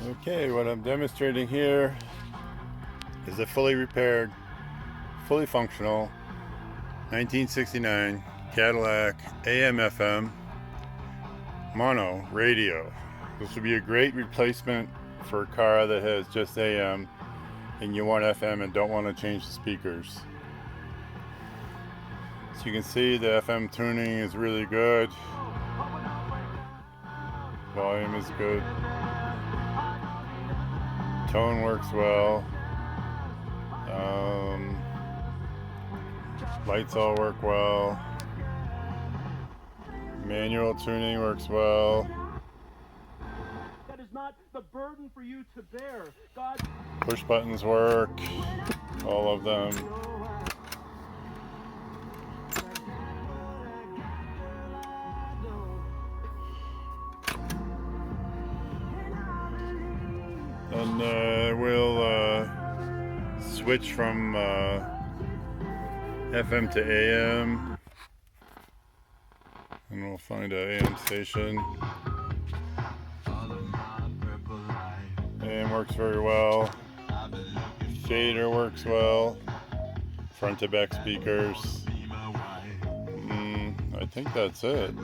Okay, what I'm demonstrating here is a fully repaired, fully functional 1969 Cadillac AM/FM mono radio. This would be a great replacement for a car that has just AM and you want FM and don't want to change the speakers. So you can see the FM tuning is really good. Volume is good. Tone works well. Lights all work well. Manual tuning works well. That is not the burden for you to bear. God. Push buttons work, all of them. And we'll switch from FM to AM, and we'll find an AM station. AM works very well. Fader works well. Front to back speakers. I think that's it.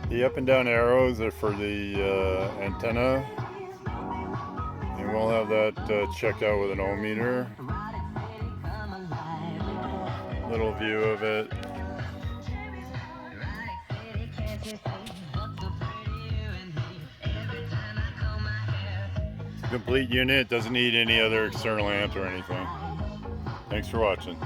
The up and down arrows are for the antenna. And we'll have that checked out with an ohm meter. Little view of it. Complete unit, doesn't need any other external amp or anything. Thanks for watching.